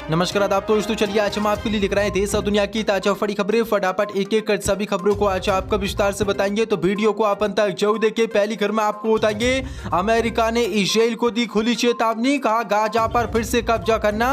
नमस्कार आदाब दोस्तों, चलिए आज हम आपके लिए लेकर आए देश और दुनिया की ताजा बड़ी खबरें। फटाफट एक एक कर सभी खबरों को आज आपको विस्तार से बताएंगे, तो वीडियो को आप अंत तक जरूर देखिए। पहली खबर में आपको बताएंगे, अमेरिका ने इजराइल को दी खुली चेतावनी, कहा गाजा पर फिर से कब्जा करना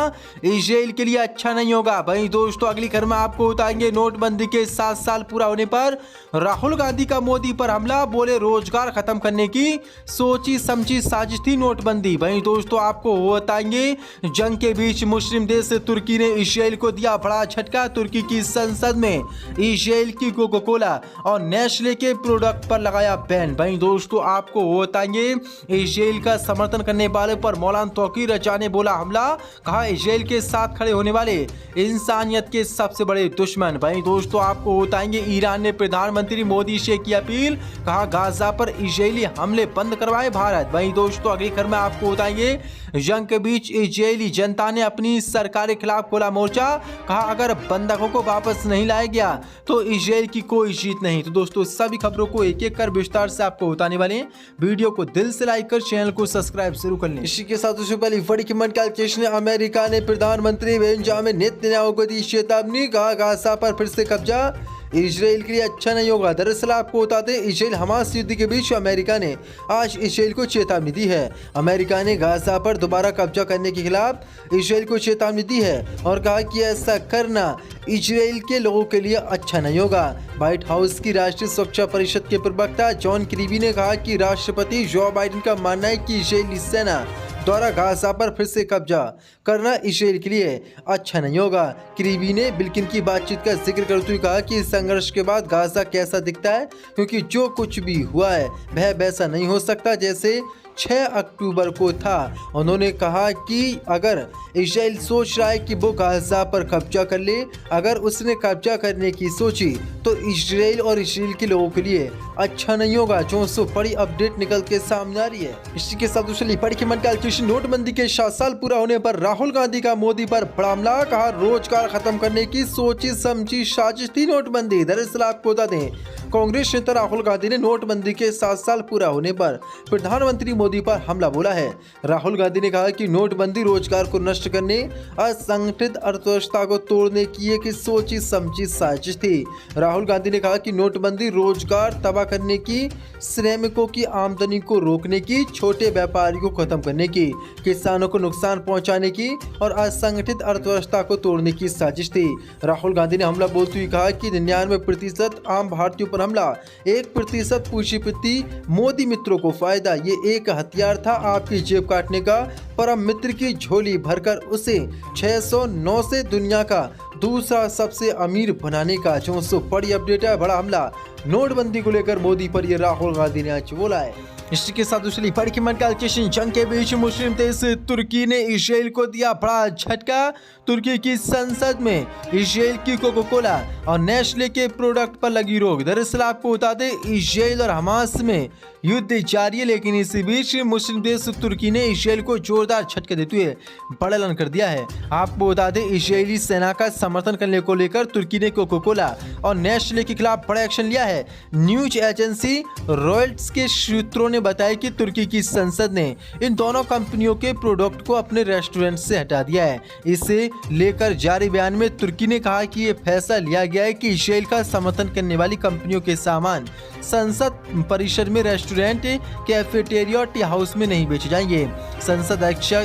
इजराइल के लिए अच्छा नहीं होगा। वहीं दोस्तों अगली खबर में आपको बताएंगे, नोटबंदी के 7 साल पूरा होने पर राहुल गांधी का मोदी पर हमला, बोले रोजगार खत्म करने की सोची समझी साजिश थी नोटबंदी। वहीं दोस्तों आपको बताएंगे, जंग के बीच मुस्लिम देश तुर्की ने इजराइल को दिया बड़ा झटका, तुर्की की संसद में इजराइल की कोका कोला और नेस्ले के प्रोडक्ट पर लगाया बैन। वहीं दोस्तों आपको बताएंगे, इजराइल का समर्थन करने वाले पर मौलाना तौकीर रजा ने बोला हमला, कहा इजराइल के साथ खड़े होने वाले इंसानियत के सबसे बड़े दुश्मन। वहीं दोस्तों आपको बताएंगे, ईरान ने प्रधानमंत्री मोदी से की अपील, कहा गाजा पर इजरायली हमले बंद करवाए भारत। वहीं दोस्तों अगली खबर में आपको बताएंगे, जंग के बीच इजरायली जनता ने अपनी सरकार के खिलाफ खोला मोर्चा, कहा अगर बंधकों को वापस नहीं लाया गया तो इजराइल की कोई जीत नहीं। तो दोस्तों सभी खबरों को एक एक कर विस्तार से आपको बताने वाले हैं, वीडियो को दिल से लाइक कर चैनल को सब्सक्राइब जरूर कर लें। इसी के साथ उससे पहले बड़ी कीमत कैलकुलेशन, अमेरिका ने प्रधानमंत्री बेंजामिन नेतन्याहू को दी चेतावनी, कहा गाजा पर फिर से कब्जा इजराइल के लिए अच्छा नहीं होगा। दरअसल आपको बताते हैं, इजराइल हमास युद्ध के बीच अमेरिका ने आज इजराइल को चेतावनी दी है। अमेरिका ने गाजा पर दोबारा कब्जा करने के खिलाफ इजराइल को चेतावनी दी है और कहा कि ऐसा करना इजराइल के लोगों के लिए अच्छा नहीं होगा। व्हाइट हाउस की राष्ट्रीय सुरक्षा परिषद के प्रवक्ता जॉन किर्बी ने कहा कि राष्ट्रपति जो बाइडेन का मानना है कि इजरायली सेना द्वारा गाजा पर फिर से कब्जा करना इजराइल के लिए अच्छा नहीं होगा। किर्बी ने बिल्किन की बातचीत का जिक्र करते हुए कहा कि इस संघर्ष के बाद गाजा कैसा दिखता है, क्योंकि जो कुछ भी हुआ है वह वैसा नहीं हो सकता जैसे 6 अक्टूबर को था। उन्होंने कहा कि अगर इजराइल सोच रहा है कि वो गाजा पर कब्जा कर ले, अगर उसने कब्जा करने की सोची तो इजराइल और इजराइल के लोगों के लिए अच्छा नहीं होगा। जो सो बड़ी अपडेट निकल के सामने आ रही है। इसी के साथ दूसरी बड़ी कीमत कैलकुलेशन, नोटबंदी के 7 साल पूरा होने पर राहुल गांधी का मोदी पर बड़ा हमला, कहा रोजगार खत्म करने की सोची समझी साजिश थी नोटबंदी। दरअसल आपको बता दें, कांग्रेस नेता राहुल गांधी ने नोटबंदी के 7 साल पूरा होने पर प्रधानमंत्री मोदी पर हमला बोला है। राहुल गांधी ने कहा कि नोटबंदी रोजगार को नष्ट करने, असंगठित अर्थव्यवस्था को तोड़ने की एक सोची समझी साजिश थी। राहुल गांधी ने कहा कि नोटबंदी रोजगार तबाह करने की, श्रमिकों की आमदनी को रोकने की, छोटे व्यापारियों को खत्म करने की, किसानों को नुकसान पहुंचाने की और असंगठित अर्थव्यवस्था को तोड़ने की साजिश थी। राहुल गांधी ने हमला बोलते हुए कहा कि 99% आम भारतीयों पर हमला, 1% पूंजीपति मोदी मित्रों को फायदा, ये एक हथियार था आपकी जेब काटने का, परम मित्र की झोली भरकर उसे 609 से दुनिया का दूसरा सबसे अमीर बनाने का। जो सो बड़ी अपडेट है, बड़ा हमला नोटबंदी को लेकर मोदी पर ये राहुल गांधी ने आज बोला है। इसी के साथ दूसरी बड़ी कीमत कैलकुलेशन, जंग के बीच मुस्लिम देश तुर्की ने इजराइल को दिया बड़ा झटका, तुर्की की संसद में इजराइल की कोका कोला और नेस्ले के प्रोडक्ट पर लगी रोक। दरअसल आपको बता दें, इजराइल और हमास में युद्ध जारी है, लेकिन इसी बीच मुस्लिम देश तुर्की ने इजराइल को जोरदार झटका देते हुए बड़ा ऐलान कर दिया है। आपको बता दें, इजरायली सेना का समर्थन करने को लेकर तुर्की ने कोका कोला और नेस्ले के खिलाफ बड़ा एक्शन लिया है। न्यूज एजेंसी रॉयटर्स के सूत्रों ने बताया कि तुर्की की संसद ने इन दोनों कंपनियों के प्रोडक्ट को अपने रेस्टोरेंट से हटा दिया है। इसे लेकर जारी बयान में तुर्की ने कहा कि यह फैसला लिया गया है कि इजराइल का समर्थन करने वाली कंपनियों के सामान संसद परिसर में, रेस्टोरेंट, कैफेटेरिया और टी हाउस में नहीं बेचे जाएंगे। संसद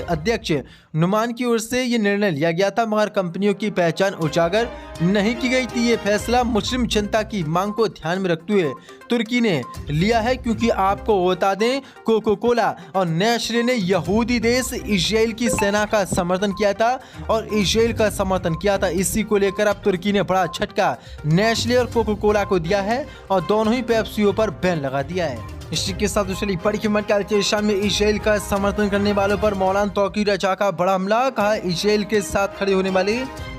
अध्यक्ष नुमान की ओर से ये निर्णय लिया गया था, मगर कंपनियों की पहचान उजागर नहीं की गई थी। ये फैसला मुस्लिम जनता की मांग को ध्यान में रखते हुए तुर्की ने लिया है, क्योंकि आपको बता दें, कोका कोला और नेस्ले ने यहूदी देश इजराइल की सेना का समर्थन किया था और इजराइल का समर्थन किया था। इसी को लेकर अब तुर्की ने बड़ा झटका नेस्ले और कोका कोला को दिया है और दोनों ही पेप्सियों पर बैन लगा दिया है। इसी के साथ दूसरी बड़ी कीमत कैलकुलेशन में, इजराइल का समर्थन करने वालों पर मौलाना तौकीर रजा का बड़ा हमला, कहा इजराइल के साथ खड़े होने वाले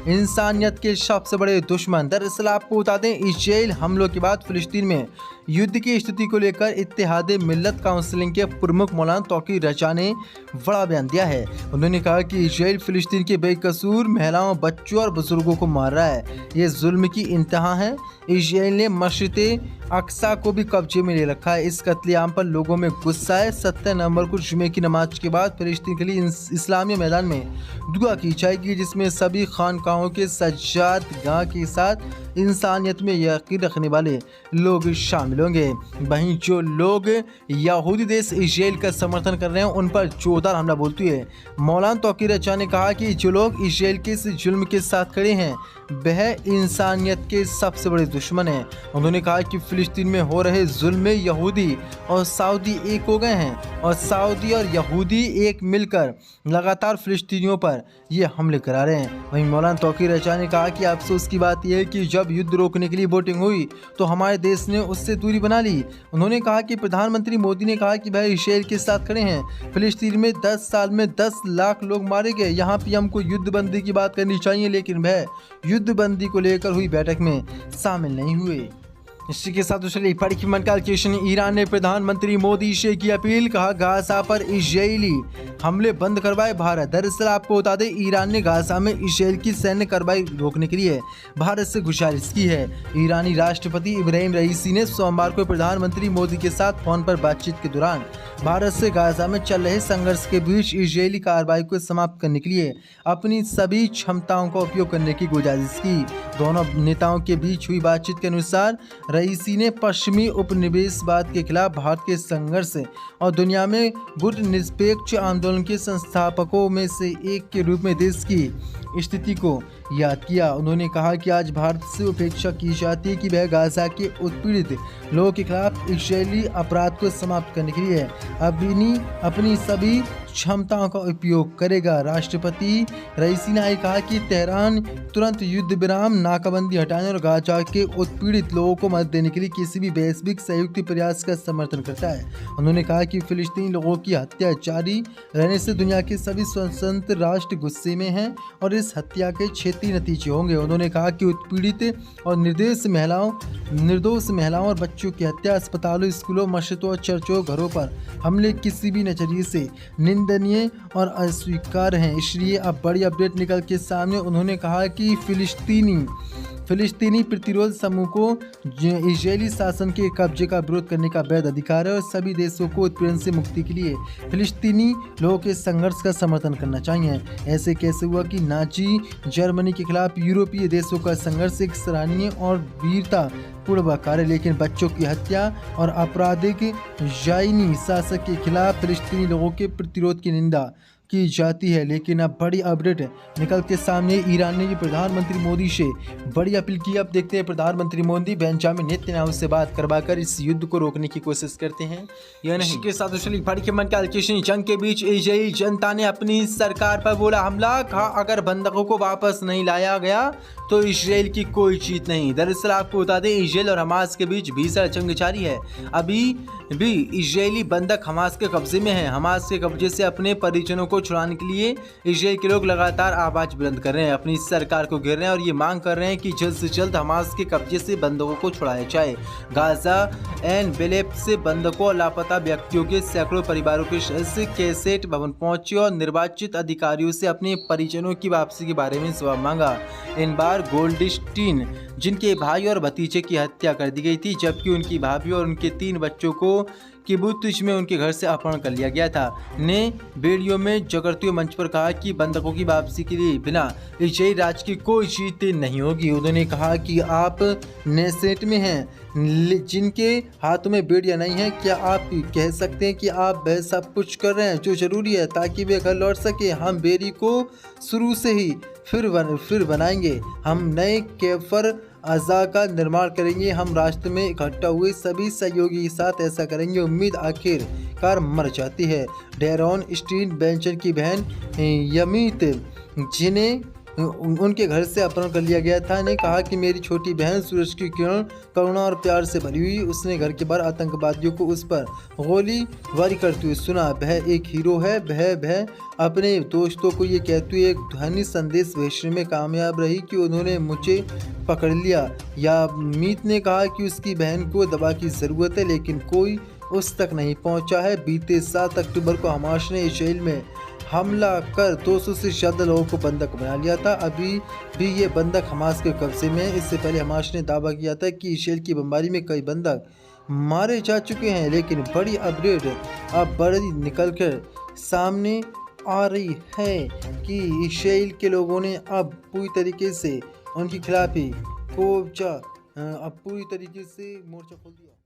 इंसानियत के सबसे बड़े दुश्मन। दरअसल आपको बता दें, इजराइल हमलों के बाद फिलिस्तीन में युद्ध की स्थिति को लेकर इत्तेहाद मिल्लत काउंसिल के प्रमुख मौलाना तौकीर रजा ने बड़ा बयान दिया है। उन्होंने कहा कि इजराइल फिलिस्तीन के बेकसूर महिलाओं, बच्चों और बुजुर्गों को मार रहा है। ये जुल्म की इंतहा है। इजराइल ने मस्जिद अक्सा को भी कब्जे में ले रखा है। इस कत्लेआम पर लोगों में गुस्सा है। 17 नवंबर को जुमे की नमाज के बाद फिलिस्तीन के लिए इस्लामी मैदान में दुआ की जाएगी, जिसमें सभी खानकाहों के सज्जाद गाह के साथ इंसानियत में यकीन रखने वाले लोग शामिल होंगे। वहीं जो लोग यहूदी देश इजराइल का समर्थन कर रहे हैं उन पर जोरदार हमला बोलती है। मौलाना तौकीर रजा ने कहा कि जो लोग इजराइल के इस जुल्म के साथ खड़े हैं वह इंसानियत के सबसे बड़े दुश्मन हैं। उन्होंने कहा कि फिलिस्तीन में हो रहे जुल्म में यहूदी और सऊदी एक हो गए हैं और सऊदी और यहूदी एक मिलकर लगातार फिलिस्तीनियों पर ये हमले करा रहे हैं। वहीं मौलाना तौकीर रजा ने कहा कि अफसोस की बात यह है कि जब युद्ध रोकने के लिए वोटिंग हुई तो हमारे देश ने उससे दूरी बना ली। उन्होंने कहा कि प्रधानमंत्री मोदी ने कहा कि वह इजराइल के साथ खड़े हैं। फिलिस्तीन में 10 साल में 10 लाख लोग मारे गए। यहाँ पीएम को युद्ध बंदी की बात करनी चाहिए, लेकिन वह युद्ध बंदी को लेकर हुई बैठक में शामिल नहीं हुए। इसी के साथ दूसरी बड़ी खबर का क्वेश्चन, ईरान ने प्रधानमंत्री मोदी से की अपील, कहा गाजा पर इजरायली हमले बंद करवाए भारत। दरअसल आपको बता दें, ईरान ने गाजा में इजराइल की सैन्य कार्रवाई रोकने के लिए भारत से गुजारिश की है। ईरानी राष्ट्रपति इब्राहिम रईसी ने सोमवार को प्रधानमंत्री मोदी के साथ फोन पर बातचीत के दौरान भारत से गाजा में चल रहे संघर्ष के बीच इजरायली कार्रवाई को समाप्त करने के लिए अपनी सभी क्षमताओं का उपयोग करने की गुजारिश की। दोनों नेताओं के बीच हुई बातचीत के अनुसार रईसी ने पश्चिमी उपनिवेशवाद के खिलाफ भारत के संघर्ष और दुनिया में गुटनिरपेक्ष आंदोलन के संस्थापकों में से एक के रूप में देश की स्थिति को याद किया। उन्होंने कहा कि आज भारत से उपेक्षा की जाती है कि वह गाजा के उत्पीड़ित लोगों के खिलाफ इजरायली अपराध को समाप्त करने के लिए अपनी सभी क्षमताओं का उपयोग करेगा। राष्ट्रपति रईसी ने कहा कि तेहरान तुरंत युद्ध विराम, नाकाबंदी हटाने और गाजा के उत्पीड़ित लोगों को मदद देने के लिए किसी भी वैश्विक संयुक्त प्रयास का समर्थन करता है। उन्होंने कहा कि फिलिस्तीनी लोगों की हत्या जारी रहने से दुनिया के सभी स्वतंत्र राष्ट्र गुस्से में हैं और इस हत्या के क्षेत्रीय नतीजे होंगे। उन्होंने कहा कि उत्पीड़ित और निर्दोष महिलाओं और बच्चों की हत्या, अस्पतालों, स्कूलों, मस्जिदों और चर्चों, घरों पर हमले किसी भी नजरिए से निंदनीय और अस्वीकार्य हैं। इसलिए अब बड़ी अपडेट निकल के सामने। उन्होंने कहा कि फिलिस्तीनी प्रतिरोध समूह को इजरायली शासन के कब्जे का विरोध करने का वैध अधिकार है और सभी देशों को उत्पीड़न से मुक्ति के लिए फिलिस्तीनी लोगों के संघर्ष का समर्थन करना चाहिए। ऐसे कैसे हुआ कि नाजी जर्मनी के खिलाफ यूरोपीय देशों का संघर्ष एक सराहनीय और वीरतापूर्ण कार्य, लेकिन बच्चों की हत्या और आपराधिक ज़ायनी शासक के खिलाफ फिलिस्तीनी लोगों के प्रतिरोध की निंदा की जाती है। लेकिन अब बड़ी अपडेट निकल के सामने, ईरान ने प्रधानमंत्री मोदी से बड़ी अपील की। अब देखते हैं प्रधानमंत्री मोदी बेंजामिन नेतन्याहू से बात करवाकर इस युद्ध को रोकने की कोशिश करते हैं या नहीं। इसके साथ बड़ी खबर का क्वेश्चन, जंग के बीच इजराइल जनता ने अपनी सरकार पर बोला हमला, कहा अगर बंधकों को वापस नहीं लाया गया तो इजराइल की कोई जीत नहीं। दरअसल आपको बता दें, इजराइल और हमास के बीच भीषण जंग जारी है। अभी भी इजरायली बंधक हमास के कब्जे में हैं। हमास के कब्जे से अपने परिजनों को छुड़ाने के लिए इजराइल के लोग लगातार आवाज बुलंद कर रहे हैं, अपनी सरकार को घेर रहे हैं और ये मांग कर रहे हैं कि जल्द से जल्द हमास के कब्जे से बंधकों को छुड़ाया जाए। गाजा एन बेलेप से बंधकों और लापता व्यक्तियों के सैकड़ों परिवारों के सदस्य कैसेट भवन पहुंचे और निर्वाचित अधिकारियों से अपने परिजनों की वापसी के बारे में जवाब मांगा। इन बार गोल्डस्टीन, जिनके भाई और भतीजे की हत्या कर दी गई थी, जबकि उनकी भाभी और उनके 3 बच्चों को किबुत्ज में उनके घर से अपहरण कर लिया गया था, ने वीडियो में जगरती मंच पर कहा कि बंधकों की वापसी के लिए बिना इजराइल राज की कोई जीत नहीं होगी। उन्होंने कहा कि आप नेसेट में हैं जिनके हाथों में बेड़ियां नहीं है। क्या आप कह सकते हैं कि आप वह सब कुछ कर रहे हैं जो जरूरी है ताकि वे घर लौट सके? हम बेरी को शुरू से ही फिर बनाएंगे। हम नए कैफर अज़ा का निर्माण करेंगे। हम रास्ते में इकट्ठा हुए सभी सहयोगी के साथ ऐसा करेंगे। उम्मीद आखिरकार मर जाती है। डेरॉन स्टीन बेंचर की बहन यमीत, जिन्हें उनके घर से अपहरण कर लिया गया था। ने कहा कि मेरी छोटी बहन सूरज की किरण करुणा और प्यार से भरी हुई। उसने घर के बाहर आतंकवादियों को उस पर गोलीबारी करते हुए सुना। वह एक हीरो है। वह अपने दोस्तों को ये कहती हुए एक ध्वनि संदेश भेजने में कामयाब रही कि उन्होंने मुझे पकड़ लिया। या मीत ने कहा कि उसकी बहन को दवा की ज़रूरत है लेकिन कोई उस तक नहीं पहुंचा है। बीते 7 अक्टूबर को हमास ने इस्राएल में हमला कर 200 से ज़्यादा लोगों को बंधक बना लिया था। अभी भी ये बंधक हमास के कब्जे में है। इससे पहले हमास ने दावा किया था कि इस्राएल की बमबारी में कई बंधक मारे जा चुके हैं, लेकिन बड़ी अपडेट अब बड़ी निकलकर सामने आ रही है कि इस्राएल के लोगों ने अब पूरी तरीके से उनके खिलाफ ही अब पूरी तरीके से मोर्चा खोल दिया।